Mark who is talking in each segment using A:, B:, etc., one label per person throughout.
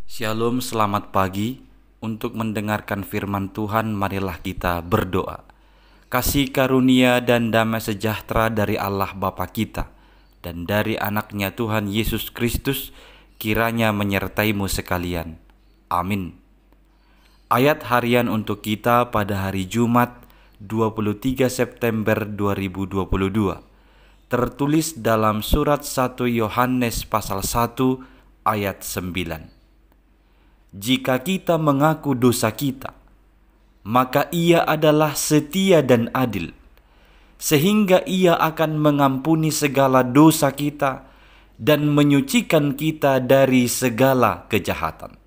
A: Shalom, selamat pagi. Untuk mendengarkan firman Tuhan, marilah kita berdoa. Kasih karunia dan damai sejahtera dari Allah Bapa kita dan dari anaknya Tuhan Yesus Kristus kiranya menyertaimu sekalian. Amin. Ayat harian untuk kita pada hari Jumat 23 September 2022 tertulis dalam surat 1 Yohanes pasal 1 ayat 9. Jika kita mengaku dosa kita, maka Ia adalah setia dan adil, sehingga Ia akan mengampuni segala dosa kita dan menyucikan kita dari segala kejahatan.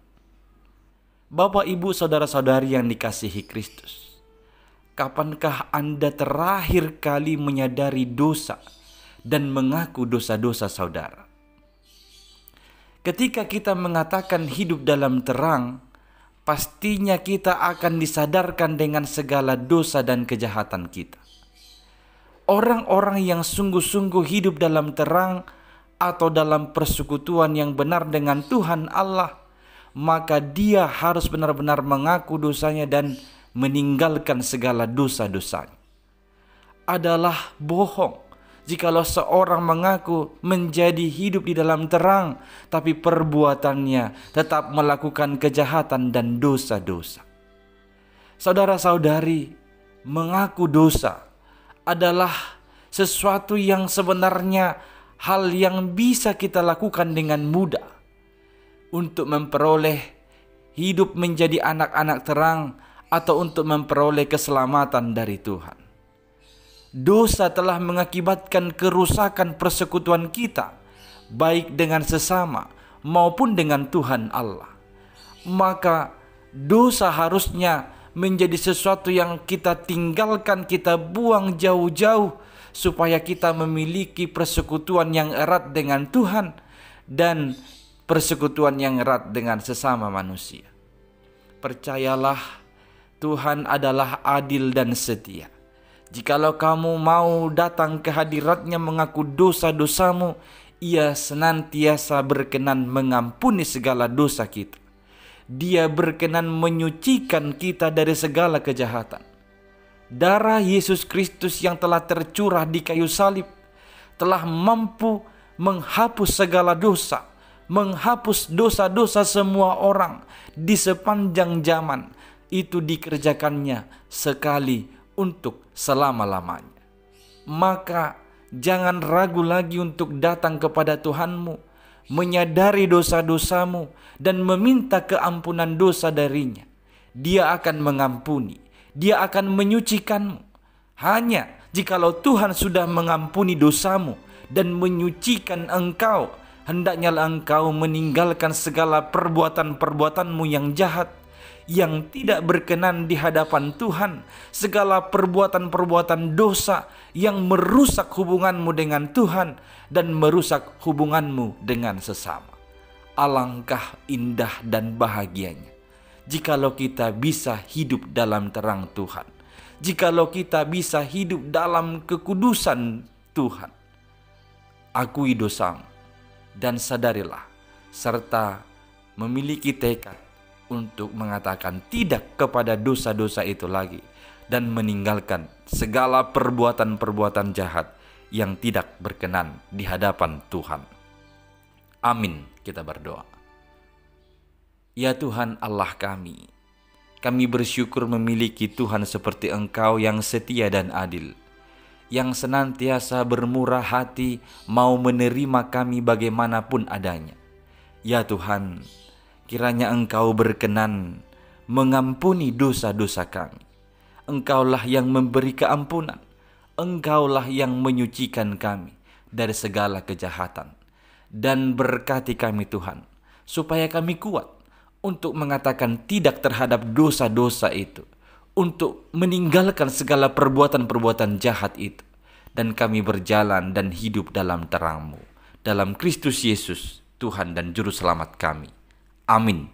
A: Bapak, Ibu, saudara-saudari yang dikasihi Kristus, kapankah Anda terakhir kali menyadari dosa dan mengaku dosa-dosa saudara? Ketika kita mengatakan hidup dalam terang, pastinya kita akan disadarkan dengan segala dosa dan kejahatan kita. Orang-orang yang sungguh-sungguh hidup dalam terang atau dalam persekutuan yang benar dengan Tuhan Allah, maka dia harus benar-benar mengaku dosanya dan meninggalkan segala dosa-dosanya. Adalah bohong jikalau seorang mengaku menjadi hidup di dalam terang, tapi perbuatannya tetap melakukan kejahatan dan dosa-dosa. Saudara-saudari, mengaku dosa adalah sesuatu yang sebenarnya hal yang bisa kita lakukan dengan mudah untuk memperoleh hidup menjadi anak-anak terang atau untuk memperoleh keselamatan dari Tuhan. Dosa telah mengakibatkan kerusakan persekutuan kita, baik dengan sesama maupun dengan Tuhan Allah. Maka dosa harusnya menjadi sesuatu yang kita tinggalkan, kita buang jauh-jauh, supaya kita memiliki persekutuan yang erat dengan Tuhan dan persekutuan yang erat dengan sesama manusia. Percayalah, Tuhan adalah adil dan setia. Jikalau kamu mau datang ke hadirat-Nya mengaku dosa-dosamu, Ia senantiasa berkenan mengampuni segala dosa kita. Dia berkenan menyucikan kita dari segala kejahatan. Darah Yesus Kristus yang telah tercurah di kayu salib telah mampu menghapus segala dosa, menghapus dosa-dosa semua orang di sepanjang zaman. Itu dikerjakannya sekali untuk selama-lamanya. Maka jangan ragu lagi untuk datang kepada Tuhanmu, menyadari dosa-dosamu dan meminta keampunan dosa darinya. Dia akan mengampuni, Dia akan menyucikanmu. Hanya jikalau Tuhan sudah mengampuni dosamu dan menyucikan engkau, hendaknya engkau meninggalkan segala perbuatan-perbuatanmu yang jahat, yang tidak berkenan di hadapan Tuhan, segala perbuatan-perbuatan dosa yang merusak hubunganmu dengan Tuhan dan merusak hubunganmu dengan sesama. Alangkah indah dan bahagianya jikalau kita bisa hidup dalam terang Tuhan, jikalau kita bisa hidup dalam kekudusan Tuhan. Akui dosamu dan sadarilah, serta memiliki tekad untuk mengatakan tidak kepada dosa-dosa itu lagi dan meninggalkan segala perbuatan-perbuatan jahat yang tidak berkenan di hadapan Tuhan. Amin. Kita berdoa. Ya Tuhan Allah kami bersyukur memiliki Tuhan seperti Engkau yang setia dan adil, yang senantiasa bermurah hati mau menerima kami bagaimanapun adanya. Ya Tuhan, kiranya Engkau berkenan mengampuni dosa-dosa kami. Engkaulah yang memberi keampunan. Engkaulah yang menyucikan kami dari segala kejahatan. Dan berkati kami Tuhan, supaya kami kuat untuk mengatakan tidak terhadap dosa-dosa itu, untuk meninggalkan segala perbuatan-perbuatan jahat itu, dan kami berjalan dan hidup dalam terang-Mu, dalam Kristus Yesus, Tuhan dan Juru Selamat kami. Amin.